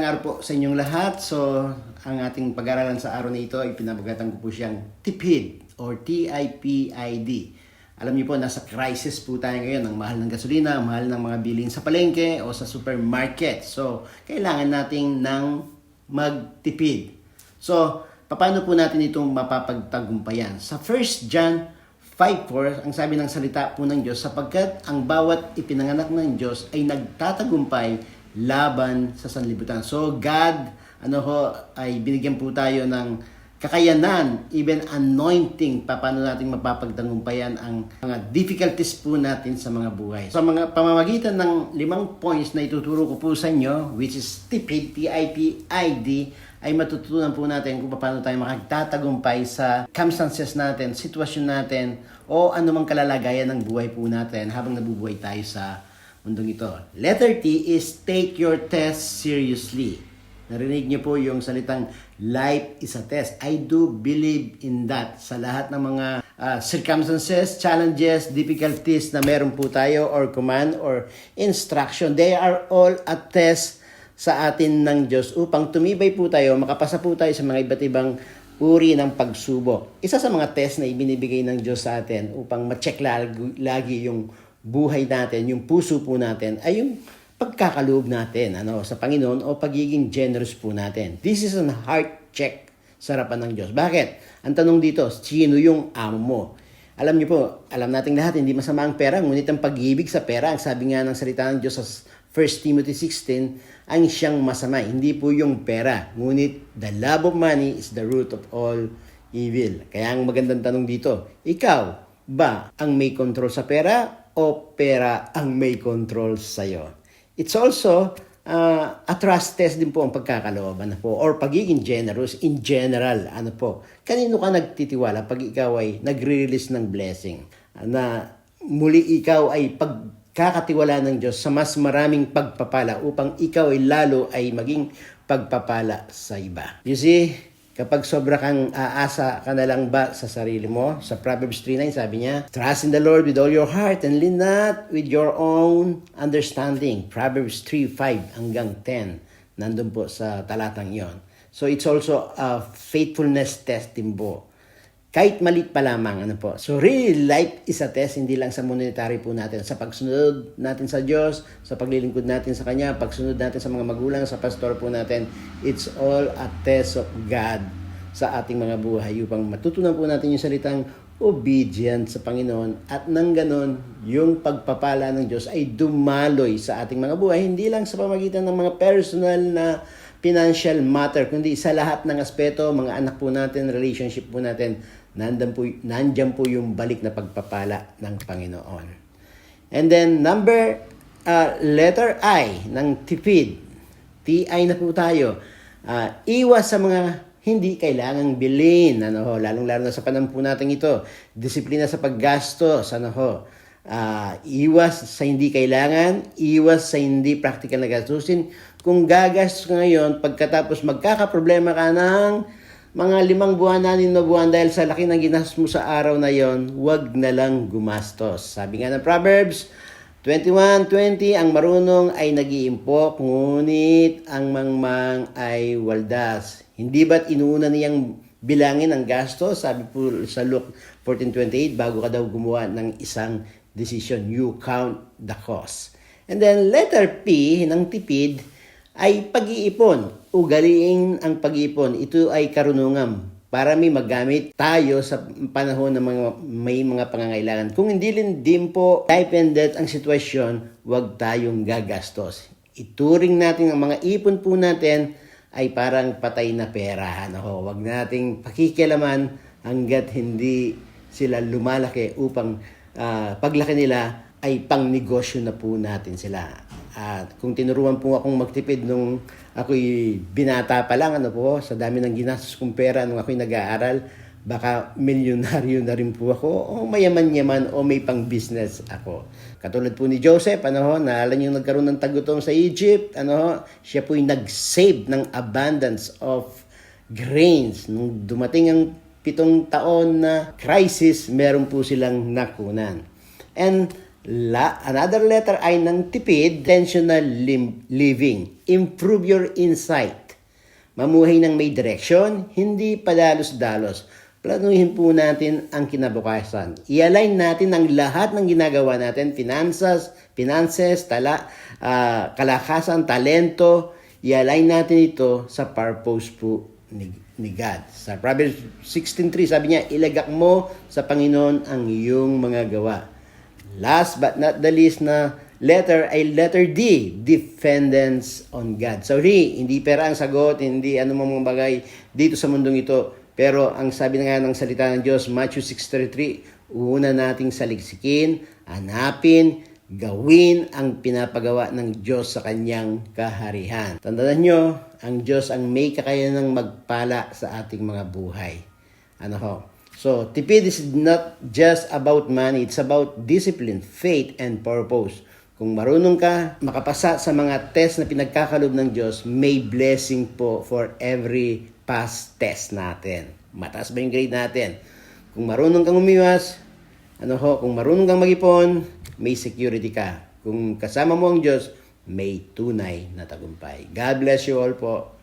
araw po sa inyong lahat. So, ang ating pag-aralan sa araw na ito ay pinabagatan ko po siyang tipid or TIPID. Alam niyo po, nasa crisis po tayo ngayon. Ang mahal ng gasolina, ang mahal ng mga bilhin sa palengke o sa supermarket. So, kailangan nating ng magtipid. So, paano po natin itong mapapagtagumpayan? Sa 1 John 5:4, ang sabi ng salita po ng Diyos, sapagkat ang bawat ipinanganak ng Diyos ay nagtatagumpay laban sa sanlibutan. So God, ay binigyan po tayo ng kakayanan, even anointing, paano natin mapapagtagumpayan ang mga difficulties po natin sa mga buhay. Sa mga pamamagitan ng 5 points na ituturo ko po sa inyo, which is tipid, TIPID, ay matutunan po natin kung paano tayo makagtatagumpay sa circumstances natin, sitwasyon natin, o anumang kalalagayan ng buhay po natin habang nabubuhay tayo sa mundong ito. Letter T is take your test seriously. Narinig niyo po yung salitang life is a test. I do believe in that. Sa lahat ng mga circumstances, challenges, difficulties na meron po tayo or command or instruction, they are all a test sa atin ng Diyos upang tumibay po tayo, makapasa po tayo sa mga iba't ibang uri ng pagsubok. Isa sa mga test na ibinibigay ng Diyos sa atin upang ma-check lagi yung buhay natin, yung puso po natin, ay yung pagkakaloob natin sa Panginoon o pagiging generous po natin. This is a heart check sa harapan ng Diyos. Bakit? Ang tanong dito, sino yung amo mo? Alam niyo po, alam nating lahat, hindi masama ang pera, ngunit ang pag-ibig sa pera, ang sabi nga ng salita ng Diyos sa 1 Timothy 16, ang siyang masama. Hindi po yung pera, ngunit the love of money is the root of all evil. Kaya ang magandang tanong dito, ikaw ba ang may control sa pera o pera ang may control sa'yo? It's also a trust test din po ang pagkakalooban po or pagiging generous in general. Kanino ka nagtitiwala pag ikaw ay nagre-release ng blessing? Na muli ikaw ay pagkakatiwala ng Diyos sa mas maraming pagpapala upang ikaw ay lalo ay maging pagpapala sa iba. You see, kapag sobra kang aasa ka na lang ba sa sarili mo? Sa Proverbs 3:9 sabi niya, trust in the Lord with all your heart and lean not with your own understanding. Proverbs 3:5 hanggang 10. Nandun po sa talatang yon. So it's also a faithfulness test din po. Kahit malit pa lamang, So really, life is a test, hindi lang sa monetary po natin. Sa pagsunod natin sa Diyos, sa paglilingkod natin sa Kanya, pagsunod natin sa mga magulang, sa pastor po natin, it's all a test of God sa ating mga buhay upang matutunan po natin yung salitang obedient sa Panginoon at nang ganon, yung pagpapala ng Diyos ay dumaloy sa ating mga buhay, hindi lang sa pamagitan ng mga personal na financial matter, kundi sa lahat ng aspeto, mga anak po natin, relationship po natin, nandyan po yung balik na pagpapala ng Panginoon. And then, letter I ng tipid. TI na po tayo. Iwas sa mga hindi kailangang bilhin. Lalong-lalo na sa panahon po natin ito. Disiplina sa paggastos. Iwas sa hindi kailangan. Iwas sa hindi practical na gastusin. Kung gagastos ka ngayon, pagkatapos magkakaproblema ka ng mga 5 buwan, 6 na buwan dahil sa laki ng ginastos mo sa araw na yon, huwag na lang gumastos. Sabi nga ng Proverbs 21:20, ang marunong ay nag-iimpok, ngunit ang mangmang ay waldas. Hindi ba't inuuna niyang bilangin ang gastos? Sabi po sa Luke 14:28, bago ka daw gumawa ng isang decision, you count the cost. And then letter P ng tipid ay pag-iipon. Ugaliin ang pag-iipon. Ito ay karunungan para may magamit tayo sa panahon ng may mga pangangailangan. Kung hindi din po life and death ang sitwasyon, huwag tayong gagastos. Ituring natin ang mga ipon po natin ay parang patay na pera. Huwag nating pakikialaman hanggat hindi sila lumalaki upang paglaki nila ay pang negosyo na po natin sila. At kung tinuruan po akong magtipid nung ako'y binata pa lang, sa dami ng ginastos kong pera nung ako'y nag-aaral, baka milyonaryo na rin po ako, o mayaman-yaman, o may pang-business ako. Katulad po ni Joseph, naalala niyo nagkaroon ng tagutom sa Egypt, siya po'y nag-save ng abundance of grains. Nung dumating ang 7 taon na crisis, meron po silang nakunan. And Another letter I ng tipid, intentional living. Improve your insight. Mamuhay ng may direksyon, hindi padalos-dalos. Planuhin po natin ang kinabukasan. I-align natin ang lahat ng ginagawa natin, finances, kalakasan, talento. I-align natin ito sa purpose po ni God. Sa Proverbs 16:3, sabi niya, ilagak mo sa Panginoon ang iyong mga gawa. Last but not the least na letter ay letter D, dependence on God. Sorry, hindi pera ang sagot, hindi anumang mga bagay dito sa mundong ito. Pero ang sabi na nga ng salita ng Diyos, Matthew 6:33, una nating saliksikin, hanapin, gawin ang pinapagawa ng Diyos sa kanyang kaharian. Tandaan nyo, ang Diyos ang may kakayanang magpala sa ating mga buhay. So, tipid is not just about money, it's about discipline, faith, and purpose. Kung marunong ka makapasa sa mga test na pinagkakalob ng Diyos, may blessing po for every past test natin. Mataas ba yung grade natin? Kung marunong kang umiwas, kung marunong kang mag-ipon, may security ka. Kung kasama mo ang Diyos, may tunay na tagumpay. God bless you all po.